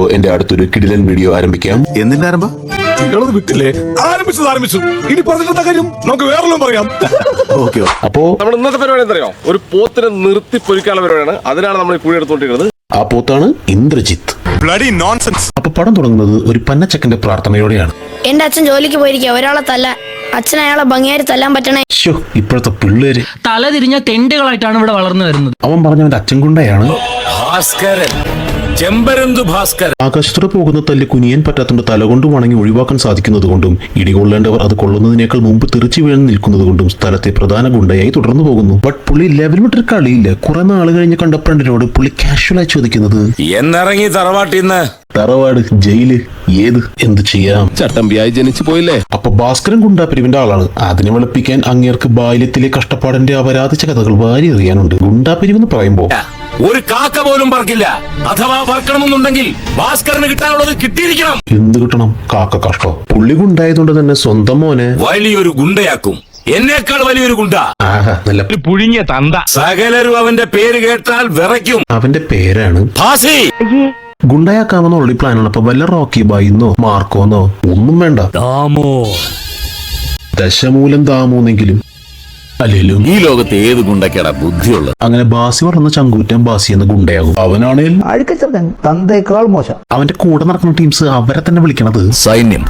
അപ്പോ എന്റെ അടുത്തൊരു കിടിലൻ വീഡിയോ ആരംഭിക്കാം. എന്തിന്റെ ആരംഭം? വിട്ടില്ലേ? ആരംഭിച്ചു. ഇനി പറഞ്ഞിട്ടുള്ള കാര്യം നമുക്ക് വേറെല്ലാം പറയാം. ഓക്കെ. അപ്പോ നമ്മൾ ഇന്നത്തെ പരിപാടി എന്തറിയോ? ഒരു പോത്തിനെ നിർത്തി പൊരിക്കാനുള്ള പരിപാടിയാണ്. അതിനാണ് നമ്മൾ ഈ കുഴി എടുത്തുകൊണ്ടിരിക്കുന്നത്. ആ പോത്താണ് ഇന്ദ്രജിത്ത്. Bloody nonsense. അപ്പൊ പടം തുടങ്ങുന്നത് ഒരു പന്നച്ചക്കന്റെ പ്രാർത്ഥനയോടെയാണ്. എന്റെ അച്ഛൻ ജോലിക്ക് പോയിരിക്കുക, ഒരാളെ തല്ല. അച്ഛൻ അയാളെ ഭംഗിയായി തല്ലാൻ പറ്റണേ. ഇപ്പോഴത്തെ പിള്ളേര് തല തിരിഞ്ഞ തെണ്ടുകളായിട്ടാണ് ഇവിടെ വളർന്നു വരുന്നത്. അവൻ പറഞ്ഞവന്റെ അച്ഛൻ കൊണ്ടയാണ്. ഭാസ്കരൻ, ചെമ്പരന്തു ഭാസ്കരൻ. ആകാശത്തോടെ പോകുന്ന തല്ല് കുനിയാൻ പറ്റാത്തതുകൊണ്ട് തലകൊണ്ട് വണങ്ങി ഒഴിവാക്കാൻ സാധിക്കുന്നത് കൊണ്ടും ഇടികൊള്ളേണ്ടവർ അത് കൊള്ളുന്നതിനേക്കാൾ മുമ്പ് തെറിച്ചു വീഴാൻ നിൽക്കുന്നത് കൊണ്ടും സ്ഥലത്തെ പ്രധാന ഗുണ്ടയായി തുടർന്നു പോകുന്നു. ബട്ട് പുള്ളി ലെവൽ വിട്ടൊരു കളിയില്ല. കുറെ നാൾ കഴിഞ്ഞ് കണ്ട ഫ്രണ്ടിനോട് പുള്ളി കാഷ്വലായി ചോദിക്കുന്നത്, എന്നിറങ്ങി തറവാട്ടിന്ന്. തറവാട്, ജയില്, ഏത്, എന്ത് ചെയ്യാം? ചട്ടമ്പിയായി ജനിച്ചു പോയില്ലേ? അപ്പൊ ഭാസ്കരൻ ഗുണ്ടാപിരിവിന്റെ ആളാണ്. അതിനെ വെളുപ്പിക്കാൻ അങ്ങേർക്ക് ബാല്യത്തിലെ കഷ്ടപ്പാടിന്റെ അപരാധിച്ച കഥകൾ വാരി എറിയാനുണ്ട്. ഗുണ്ടാപിരിവെന്ന് പറയുമ്പോ ഒരു കാക്ക പോലും പറക്കില്ല. അഥവാ പറക്കണമെന്നുണ്ടെങ്കിൽ ഭാസ്കരന് കിട്ടാനുള്ളത് കിട്ടിയിരിക്കണം. എന്ത് കിട്ടണം? കാക്ക കഷ്ടം. പുള്ളി ഗുണ്ടായതുകൊണ്ട് തന്നെ സ്വന്തം മോനെ വലിയൊരു ഗുണ്ടയാക്കും. എന്നേക്കാൾ വലിയൊരു ഗുണ്ട. നല്ല പുഴുങ്ങിയ തന്ത. സകലരും അവന്റെ പേര് കേട്ടാൽ വിറയ്ക്കും. അവന്റെ പേരാണ് ഭാസി. ഗുണ്ടയാക്കാമെന്ന ഓൾറെഡി പ്ലാനാണ്. അപ്പൊ വല്ല റോക്കി ബായിന്നോ മാർക്കോന്നോ ഒന്നും വേണ്ട. ദശമൂലം ദാമോന്നെങ്കിലും അല്ലേലും ഈ ലോകത്ത് ഏത് ഗുണ്ടക്കേടാ ബുദ്ധിയുള്ളത്? അങ്ങനെ ബാസി പറഞ്ഞ ചങ്കൂറ്റം ബാസി എന്ന ഗുണ്ടയാകും. അവനാണേൽ തന്തേക്കാൾ മോശം. അവന്റെ കൂടെ നടക്കുന്ന ടീംസ് അവരെ തന്നെ വിളിക്കണത് സൈന്യം.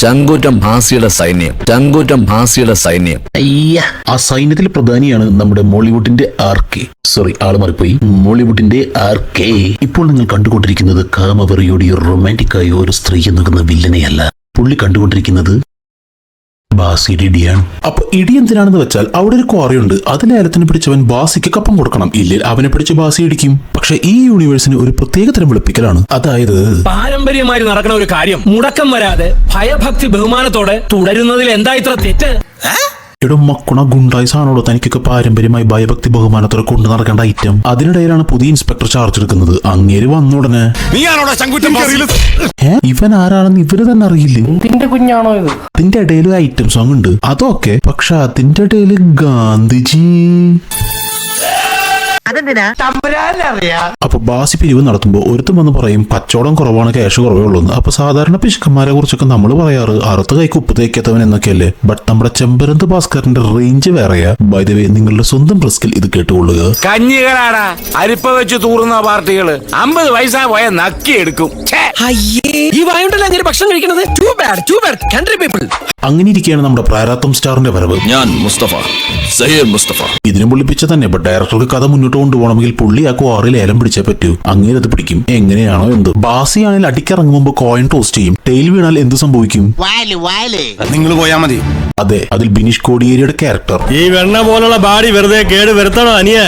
ചങ്കൂറ്റം ഭാസിയുടെ സൈന്യം. ചങ്കൂറ്റം ഭാസിയുടെ സൈന്യം. ആ സൈന്യത്തിൽ പ്രധാനിയാണ് നമ്മുടെ മോളിവുഡിന്റെ ആർകെ. സോറി, ആള് മാറിപ്പോയി. മോളിവുഡിന്റെ ആർകെ. ഇപ്പോൾ നിങ്ങൾ കണ്ടുകൊണ്ടിരിക്കുന്നത് കാമവെറിയോടെയോ റൊമാൻറ്റിക് ആയോ ഒരു സ്ത്രീ എന്നുകുന്ന വില്ലനെയല്ല. പുള്ളി കണ്ടുകൊണ്ടിരിക്കുന്നത് ബാസിയുടെ ഇടിയാണ്. അപ്പൊ ഇടി എന്തിനാണെന്ന് വെച്ചാൽ അവിടെ ഒരു ക്വാറിയുണ്ട്. അതിൽ ഏലത്തിന് പിടിച്ചവൻ ബാസിക്ക് കപ്പം കൊടുക്കണം. ഇല്ലെങ്കിൽ അവനെ പിടിച്ച് ബാസി ഇടിക്കും. പക്ഷെ ഈ യൂണിവേഴ്സിന് ഒരു പ്രത്യേക തരം വെളുപ്പിക്കലാണ്. അതായത് പാരമ്പര്യമായി നടക്കുന്ന ഒരു കാര്യം മുടക്കം വരാതെ ഭയഭക്തി ബഹുമാനത്തോടെ തുടരുന്നതിൽ എന്താ ഇത്ര തെറ്റ്? എടോ മക്കുണ, ഗുണ്ടായി സാധനോടോ തനിക്കൊക്കെ പാരമ്പര്യമായി ഭയഭക്തി ബഹുമാനത്തോടെ കൊണ്ടു നടക്കേണ്ട ഐറ്റം. അതിനിടയിലാണ് പുതിയ ഇൻസ്പെക്ടർ ചാർജ് എടുക്കുന്നത്. അങ്ങേര് വന്ന ഉടനെ ഇവൻ ആരാണെന്ന് ഇവര് തന്നെ അറിയില്ലേ. കുഞ്ഞാണോ ഇത്? അതിന്റെ ഇടയിൽ ഐറ്റം സോങ് ഉണ്ട്, അതൊക്കെ. പക്ഷെ അതിന്റെ ഇടയിൽ ഗാന്ധിജി. അപ്പൊ ബാസി പിരിവ് നടത്തുമ്പോ ഒരുത്തും വന്ന് പറയും കച്ചവടം കുറവാണ്, ക്യാഷ് കുറവേ ഉള്ളൂ. അപ്പൊ സാധാരണ പിശുക്കന്മാരെ കുറിച്ചൊക്കെ നമ്മൾ പറയാറ് അറുത്ത് കൈക്ക് ഉപ്പ് തേക്കാത്തവൻ എന്നൊക്കെയല്ലേ. ബട്ട് നമ്മുടെ ചെമ്പരന്ത് ഭാസ്കരന്റെ റേഞ്ച് വേറെയാ. ബൈ ദ വേ, നിങ്ങളുടെ സ്വന്തം റിസ്കിൽ ഇത് കേട്ടുകൊള്ളുക. കഞ്ഞികളാടാ അരിപ്പ വെച്ച് തൂറുന്ന പാർട്ടികള് 50 പൈസ പോയ നക്കി എടുക്കും. ഈ വായുണ്ടല്ലോ അങ്ങനെ ഭക്ഷണം കഴിക്കുന്നത്. Too bad country people. അങ്ങനെ ഇരിക്കുകയാണ് നമ്മുടെ പ്രാരാബ്ധം സ്റ്റാറിന്റെ വരവ്. ഞാൻ മുസ്തഫ, സയ്യിദ് മുസ്തഫ. ഇതിനും പുള്ളിപ്പിച്ച തന്നെ. ബട്ട് ഡയറക്ടർക്ക് കഥ മുന്നോട്ട് കൊണ്ടുപോകണമെങ്കിൽ പുള്ളി ആ ക്വാറിൽ ഏലം പിടിച്ചേ പറ്റൂ. അങ്ങനെ അത് പിടിക്കും. എങ്ങനെയാണോ എന്ത്. ബാസി ആണെങ്കിൽ അടിക്കിറങ്ങും മുമ്പ് കോയിൻ ടോസ്റ്റ് ചെയ്യും. ടെയിൽ വീണാൽ എന്ത് സംഭവിക്കും? നിങ്ങൾ പോയാ മതി. അതെ, അതിൽ ബിനീഷ് കോടിയേരിയുടെ ക്യാരക്ടർ. ഈ വെണ്ണ പോലുള്ള ബാഡി വെറുതെ കേട് വരുത്തണോ അനിയ?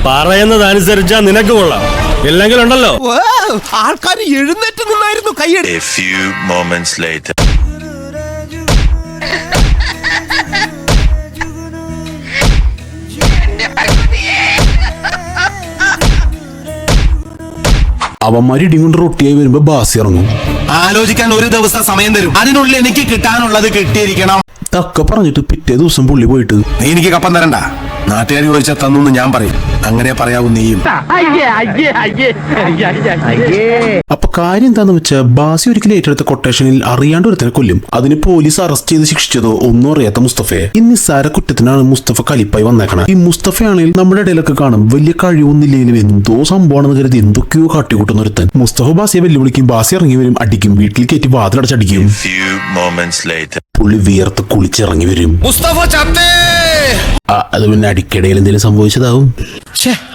പറയുന്നത് അനുസരിച്ചാ നിനക്ക് കൊള്ളാം. ഇല്ലെങ്കിൽ ഉണ്ടല്ലോ ആൾക്കാർ എഴുന്നേറ്റ് നിന്നായിരുന്നു കയ്യടി. A few moments later. അവന്മാര് ഇടികൊണ്ട് റൊട്ടിയായി വരുമ്പോ ബാസി ഇറങ്ങും. ആലോചിക്കാൻ ഒരു ദിവസം സമയം തരും. അതിനുള്ളിൽ എനിക്ക് കിട്ടാനുള്ളത് കിട്ടിയിരിക്കണം. ഒക്കെ പറഞ്ഞിട്ട് പിറ്റേ ദിവസം പുള്ളി പോയിട്ട് നീ എനിക്ക് കപ്പം തരണ്ട. നാട്ടുകാർ ചോദിച്ചാൽ തന്നു ഞാൻ പറയും. അങ്ങനെ പറയാവൂ നീയും. അപ്പൊ കാര്യം എന്താന്ന് വെച്ചാൽ ബാസി ഒരിക്കലും ഏറ്റെടുത്ത കൊട്ടേഷനിൽ അറിയാണ്ട് ഒരുത്തനെ കൊല്ലും. അതിന് പോലീസ് അറസ്റ്റ് ചെയ്ത് ശിക്ഷിച്ചതോ ഒന്നും അറിയാത്ത മുസ്തഫയെ. ഈ നിസ്സാര കുറ്റത്തിനാണ് മുസ്തഫ കലിപ്പായി വന്നേക്കണം. ഈ മുസ്തഫയാണെങ്കിൽ നമ്മുടെ ഇടയിലൊക്കെ കാണും വലിയ കഴിവൊന്നില്ലെങ്കിലും എന്തോ സംഭവമാണെന്ന് കരുതി എന്തൊക്കെയോ കാട്ടിക്കൂട്ടുന്ന ഒരുത്തൻ. മുസ്തഫ ബാസിയെ വെല്ലുവിളിക്കും. ബാസി ഇറങ്ങി വരും, അടിക്കും, വീട്ടിൽ കയറ്റി വാതിലടച്ചടിക്കും. Few moments later. പുള്ളി വിയർത്ത് കുളിച്ചിറങ്ങി വരും. മുസ്തഫ ചത്തേ. അത് പിന്നെ അടിക്കിടയിൽ എന്തെങ്കിലും സംഭവിച്ചതാവും.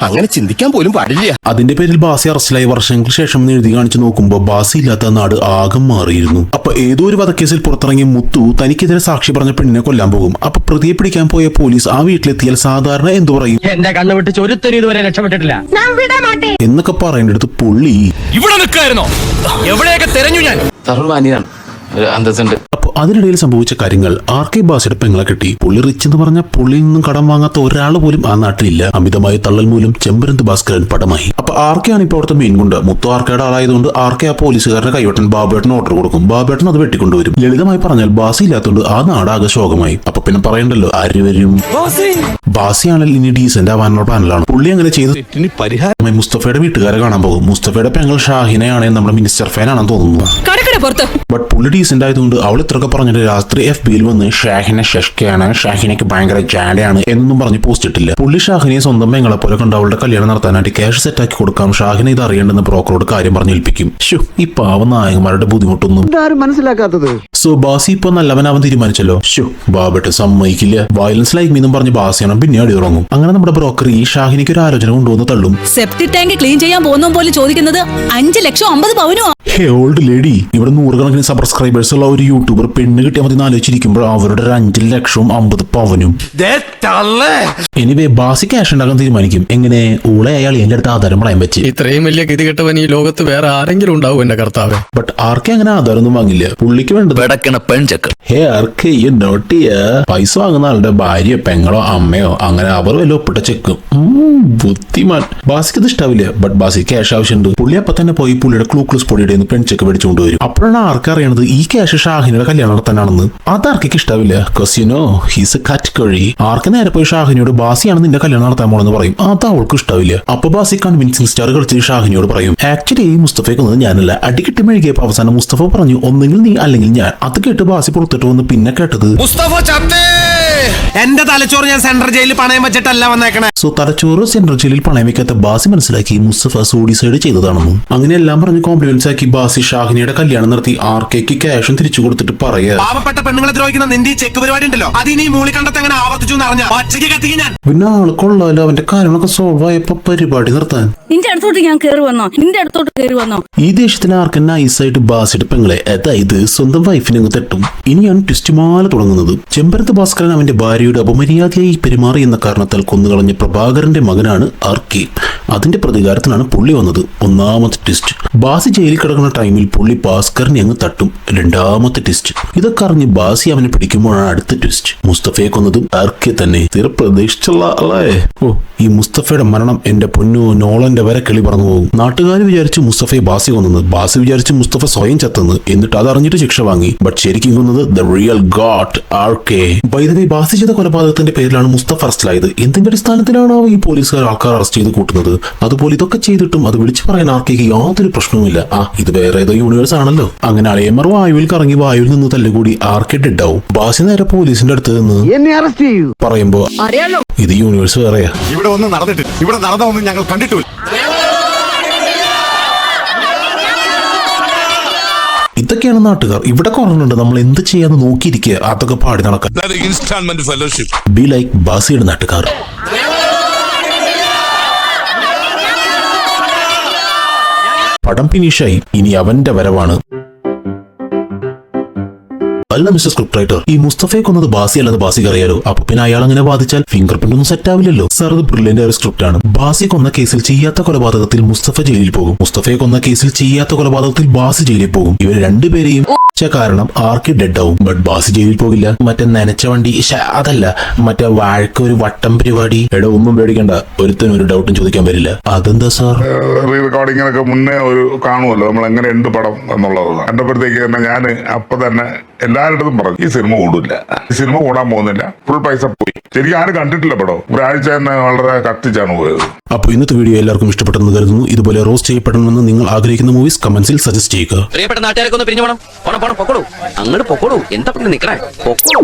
അങ്ങനെ ചിന്തിക്കാൻ പോലും പാടില്ല. അതിന്റെ പേരിൽ ബാസി അറസ്റ്റിലായി. വർഷങ്ങൾക്ക് ശേഷം എഴുതി കാണിച്ചു നോക്കുമ്പോ ബാസി ഇല്ലാത്ത നാട് ആകെ മാറിയിരുന്നു. അപ്പൊ ഏതോ ഒരു വധക്കേസിൽ പുറത്തിറങ്ങിയ മുത്തു തനിക്കെതിരെ സാക്ഷി പറഞ്ഞ പെണ്ണിനെ കൊല്ലാൻ പോകും. അപ്പൊ പ്രതിയെ പിടിക്കാൻ പോയ പോലീസ് ആ വീട്ടിലെത്തിയാൽ സാധാരണ എന്തു പറയും? എന്റെ കണ്ണു വിട്ട് ചൊരുത്തരി ഇതുവരെ രക്ഷപ്പെട്ടിട്ടില്ല എന്നൊക്കെ പറയേണ്ടടുത്ത് പുള്ളി ഇവിടെ നിൽക്കായിരുന്നോ? എവിടെയൊക്കെ തെരഞ്ഞു ഞാൻ. അപ്പൊ അതിനിടയിൽ സംഭവിച്ച കാര്യങ്ങൾ ആർകെ ബാസിയുടെ പെങ്ങളെ കിട്ടി. പുള്ളി റിച്ച് എന്ന് പറഞ്ഞ പുള്ളിയിൽ നിന്നും കടം വാങ്ങാത്ത ഒരാൾ പോലും ആ നാട്ടിലില്ല. അമിതമായ തള്ളൽ മൂലം ചെമ്പരന്ത് ഭാസ്കരൻ പടമായി. അപ്പൊ ആർക്കെയാണ് ഇപ്പോൾ അവിടുത്തെ മെയിൻ കൊണ്ട്. മുത്തു ആർക്കയുടെ ആളായതുകൊണ്ട് ആർക്കെ ആ പോലീസുകാരുടെ കൈവട്ടൻ ബാബേട്ടന് ഓർഡർ കൊടുക്കും. ബാബേട്ടൻ അത് വെട്ടിക്കൊണ്ടുവരും. ലളിതമായി പറഞ്ഞാൽ ബാസി ഇല്ലാത്തതുകൊണ്ട് ആ നാടാകെ ശോകമായി. അപ്പൊ പിന്നെ പറയണ്ടല്ലോ, ആര് വരും? ബാസിയാണെങ്കിൽ ഇനി ഡീസന്റ് ആവാനുള്ള പ്ലാനിലാണ്. പുള്ളി അങ്ങനെ ചെയ്ത് ഇനി പരിഹാരം മുസ്തഫയുടെ വീട്ടുകാരെ കാണാൻ പോകും. മുസ്തഫയുടെ പെങ്ങൾ ഷാഹിനയാണ് നമ്മുടെ മിനിസ്റ്റർ ഫാൻ ആണെന്ന് തോന്നുന്നു. ബട്ട് പുള്ളി ഡീസന്റ് ആയതുകൊണ്ട് അവൾ ഇത്രയൊക്കെ പറഞ്ഞിട്ട് രാത്രി FB-യിൽ വന്ന് ഷാഹിന ഷഷ്കയാണ്, ഷാഹിനയ്ക്ക് ഭയങ്കര ജാഡയാണ് എന്നൊന്നും പറഞ്ഞ് പോസ്റ്റ് ഇട്ടില്ല. പുള്ളി ഷാഹിനെ സ്വന്തം പെങ്ങളെ പോലെ കണ്ട് അവളുടെ കല്യാണം നടത്താനായിട്ട് ക്യാഷ് സെറ്റാക്കി കൊടുക്കാം, ഷാഹിന ഇത് അറിയേണ്ടെന്ന് ബ്രോക്കറോട് കാര്യം പറഞ്ഞേൽപ്പിക്കും. ഈ പാവ നായകന്മാരുടെ ബുദ്ധിമുട്ടൊന്നും മനസ്സിലാക്കാത്തത്. സോ ബാസി ഇപ്പൊ നല്ലവനാവാൻ തീരുമാനിച്ചല്ലോ. ബാബട്ട് സമ്മതിക്കില്ല. വയലൻസ് ലൈക്ക് മീന്നും പറഞ്ഞ് ബാസിയാണ് പിന്നെ അടി ഉറങ്ങും. അങ്ങനെ നമ്മുടെ ബ്രോക്കർ ഈ ഷാഹിനിക്ക് ഒരു ആലോചന കൊണ്ടുവന്ന് തള്ളും. സെപ്റ്റിക് ടാങ്ക് ക്ലീൻ ചെയ്യാൻ പോകുന്ന പോലെ ചോദിക്കുന്നത് 5,50,000 പവനോ? ഹേ ഓൾഡ് ലേഡി, ഇവിടെ 100,000 സബ്സ്ക്രൈബേഴ്സ് ഉള്ള ഒരു യൂട്യൂബർ പെണ്ണ് കിട്ടിയാൽ മതി ആലോചിച്ചിരിക്കുമ്പോൾ അവരുടെ ഒരു 5,50,000 പവനും. എനിവേ ബാസി ക്യാഷ് ഉണ്ടാക്കാൻ തീരുമാനിക്കും. എങ്ങനെ ഓളെ അയാൾ എന്റെ അടുത്ത് ആധാരം പറയാൻ പറ്റി. ഇത്രയും വലിയ ഗതികെട്ടവൻ ഈ ലോകത്ത് വേറെ ആരെങ്കിലും ഉണ്ടാവും എന്റെ കർത്താവേ. ബട്ട് ആർക്കെ അങ്ങനെ ആധാരമൊന്നും വാങ്ങില്ല. പുള്ളിക്ക് വേണ്ടത് ഹേ ആർക്ക് ഈ നോട്ട് ചെയ്യാ പൈസ വാങ്ങുന്ന ആളുടെ ഭാര്യ പെങ്ങളോ അമ്മയോ അങ്ങനെ അവർ വല്ല ഒപ്പിട്ട ചെക്കും. ബുദ്ധിമാൻ. ബാസിക്ക് ഇത് ഇഷ്ടാവില്ല. ബട്ട് ബാസി ക്യാഷ് ആവശ്യമുണ്ട്. പുള്ളി അപ്പൊ തന്നെ പോയി പുള്ളിയുടെ ക്ലൂക്ലൂസ് പൊടിയുടെ പെൺചെക്ക് മേടിച്ചുകൊണ്ട് വരും. അപ്പോഴാണ് ആർക്ക് അറിയണത് ഈ ക്യാഷ് ഷാഹിനിയുടെ കല്യാണം നടത്താനാണെന്ന്. അത് ആർക്കൊക്കെ ഇഷ്ടാവില്ല. കസിനോ ഹീസ് കാറ്റഗറി. ആർക്ക് നേരെ പോയി ഷാഹിനിയോട് ബാസിയാണ് നിന്റെ കല്യാണം നടത്താൻ പോണെന്ന് പറയും. അത് അവൾക്ക് ഇഷ്ടാവില്ല. അപ്പൊ ബാസി കൺവിൻസിംഗ് സ്റ്റാർ കളിച്ച് ഷാഹിനിയോട് പറയും, ആക്ച്വലി ഈ കൊന്നത് ഞാനല്ല. അടികിട്ടി മെഴുകിയപ്പോ അവസാനം മുസ്തഫ പറഞ്ഞു ഒന്നെങ്കിൽ നീ അല്ലെങ്കിൽ ഞാൻ. അത് കേട്ട് ബാസി പുറത്തിട്ട് വന്ന് പിന്നെ കേട്ടത് എന്റെ തലച്ചോറ് ഞാൻ സെൻട്രൽ ജയിലിൽ പണയം വെച്ചിട്ടല്ല വന്നേക്കണേ. സോ തലച്ചോറ് സെൻട്രൽ ജയിലിൽ പണയം വെക്കാത്ത ബാസി മനസ്സിലാക്കി മുസ്തഫ സൂഡിസൈഡ് ചെയ്തതാണെന്നും. അങ്ങനെ എല്ലാം പറഞ്ഞ് കോംപ്ലിമെന്റ്സ് ആക്കി ബാസി ഷാഹിനിയുടെ കല്യാണം നടത്തി ആർക്കേക്ക് ക്യാഷും തിരിച്ചു കൊടുത്തിട്ട് പറയാ, പാവപ്പെട്ട പെണ്ണുങ്ങളെ ദ്രോഹിക്കുന്ന നിന്റെ ഈ ചെക്ക് പരിപാടി ഉണ്ടല്ലോ അതിനി മൂളി കണ്ടത്ത് എങ്ങനെ ആവർത്തിച്ചു എന്നറിഞ്ഞ പച്ചയ്ക്ക് കത്തിക്ക് ഞാൻ. പിന്നെ ആള് കൊള്ളാലോ. അവന്റെ കാര്യങ്ങളൊക്കെ സോൾവ് ആയപ്പോ പരിപാടി നിർത്താൻ നിന്റെ അടുത്തോട്ട് ഞാൻ കയറി വന്നോ? ഈ ദേഷ്യത്തിന് ആർക്ക് നൈസായിട്ട് ബാസിയുടെ പെങ്ങളെ, അതായത് സ്വന്തം വൈഫിനെ അങ്ങ് തട്ടും. ഇനിയാണ് ട്വിസ്റ്റ് മാല തുടങ്ങുന്നത്. ചെമ്പരത്ത് ഭാസ്കരൻ അവന്റെ ഭാര്യയുടെ അപമര്യാദയായി പെരുമാറി എന്ന കാരണത്താൽ കൊന്നുകളഞ്ഞ പ്രഭാകരന്റെ മകനാണ് ആർക്കെ. അതിന്റെ പ്രതികാരത്തിനാണ് പുള്ളി വന്നത്. ഒന്നാമത്തെ ട്വിസ്റ്റ്, ബാസി ജയിലിൽ കിടക്കുന്ന ടൈമിൽ പുള്ളി ഭാസ്കരനെ അങ്ങ് തട്ടും. രണ്ടാമത്തെ ട്വിസ്റ്റ്, ഇതൊക്കെ അറിഞ്ഞ് ബാസി അവനെ പിടിക്കുമ്പോഴാണ് അടുത്ത ട്വിസ്റ്റ്. മുസ്തഫയെ കൊന്നതും ആർക്കെ തന്നെ. തീരെ പ്രതീക്ഷിച്ചുള്ള അല്ലേ? ഈ മുസ്തഫയുടെ മരണം എന്റെ പൊന്നു നോളന്റെ വരെ കിളി പറഞ്ഞു പോകും. നാട്ടുകാർ വിചാരിച്ച് മുസ്തഫയെ ബാസി കൊന്നത്, ബാസി വിചാരിച്ച് മുസ്തഫ സ്വയം ചത്തുന്നത്. എന്നിട്ട് അതറിഞ്ഞിട്ട് ശിക്ഷ വാങ്ങി. ബട്ട് ശരിക്കും കൊന്നത് ദ റിയൽ ഗോഡ് ആർക്കെ. ബൈ ദ വേ, ബാസി ചെയ്ത കൊലപാതകത്തിന്റെ പേരിലാണ് മുസ്തഫ അറസ്റ്റിലായത്. എന്തിന്റെ അടിസ്ഥാനത്തിലാണോ ഈ പോലീസുകാർ ആൾക്കാർ അറസ്റ്റ് ചെയ്ത് കൂട്ടുന്നത്? അതുപോലെ ഇതൊക്കെ ചെയ്തിട്ടും അത് വിളിച്ചു പറയാൻ ആർക്കേക്ക് യാതൊരു പ്രശ്നവുമില്ല. ഇത് വേറെ ഏതോ യൂണിവേഴ്സ് ആണല്ലോ. അങ്ങനെ അളിയമ്മർ വായുവിൽ കറങ്ങി വായുവിൽ നിന്ന് തല്ലുകൂടി ആർക്കെ ഡെഡ് ആവും. ബാസി നേരെ പോലീസിന്റെ അടുത്ത് നിന്ന് എന്നെ അറസ്റ്റ് ചെയ്യൂ പറയുമ്പോ ഇത് യൂണിവേഴ്സ് വേറെയാ. ഇവിടെ ഒന്നും നടന്നിട്ട് ഇവിടെ നടന്നൊന്നും ഞങ്ങൾ കണ്ടിട്ടില്ല. ഇതൊക്കെയാണ് നാട്ടുകാർ. ഇവിടെ കുറഞ്ഞുണ്ട്. നമ്മൾ എന്ത് ചെയ്യാന്ന് നോക്കിയിരിക്കുക. അതൊക്കെ പാടി നടക്കാൻ. Installment fellowship. ബി ലൈക്ക് ബാസിയുടെ നാട്ടുകാർ. പടം ഫിനിഷായി. ഇനി അവന്റെ വരവാണ്. അല്ല മിസ്റ്റർ സ്ക്രിപ്റ്റ് റൈറ്റർ, ഈ മുസ്തഫയെ കൊന്നത് ബാസി അല്ലാതെ ബാസിക്ക് അറിയാലോ. അപ്പൊ പിന്നെ അയാൾ അങ്ങനെ വാദിച്ചാൽ ഫിംഗർ പ്രിന്റ് ഒന്നും സെറ്റ് ആവില്ലല്ലോ. സാർ, ഇത് ബ്രില്യന്റ് ഒരു സ്ക്രിപ്റ്റ് ആണ്. ബാസി കൊന്ന കേസിൽ ചെയ്യാത്ത കൊലപാതകത്തിൽ മുസ്തഫ ജയിലിൽ പോകും. മുസ്തഫയെ കൊന്ന കേസിൽ ചെയ്യാത്ത കൊലപാതകത്തിൽ ബാസി ജയിലിൽ പോകും. ഇവർ രണ്ടുപേരെയും കാരണം ആർക്ക് ഡെഡ് ആവും. ബട്ട് ബാസി ജയിലിൽ പോകില്ല. മറ്റേ നനച്ച വണ്ടി അതല്ല, മറ്റേ വാഴക്ക് ഒരു വട്ടം പരിപാടി. ഒന്നും പേടിക്കണ്ട, ഒരുത്തനും ഒരു ഡൗട്ടും ചോദിക്കാൻ വരില്ല. അതെന്താ സാർ? റീ റെക്കോർഡിങ്ങിനൊക്കെ മുന്നേ ഒരു കാണുമല്ലോ നമ്മൾ എങ്ങനെ ഉണ്ട് പടം എന്നുള്ളത്. കണ്ടപ്പോഴത്തേക്ക് തന്നെ ഞാൻ അപ്പൊ തന്നെ എല്ലാവരുടെതും പറഞ്ഞു ഈ സിനിമ ഓടില്ല, ഈ സിനിമ ഓടാൻ പോകുന്നില്ല, ഫുൾ പൈസ പോയി. ശരിക്കും ആരും കണ്ടിട്ടില്ല പടം. ഒരാഴ്ച തന്നെ വളരെ കത്തിച്ചാണ് പോയത്. അപ്പോൾ ഇന്നത്തെ വീഡിയോ എല്ലാവർക്കും ഇഷ്ടപ്പെട്ടെന്ന് കരുതുന്നു. ഇതുപോലെ റോസ്റ്റ് ചെയ്യപ്പെടണമെന്ന് നിങ്ങൾ ആഗ്രഹിക്കുന്ന മൂവീസ് കമന്റ്സിൽ സജസ്റ്റ് ചെയ്യുക. പ്രിയപ്പെട്ട നാട്ടുകാരൊക്കെ ഒന്ന് പിരിഞ്ഞു പോണം. പൊക്കോളൂ, അങ്ങോട്ട് പൊക്കോളൂ. എന്താ നിക്കണേ? പൊക്കോളൂ.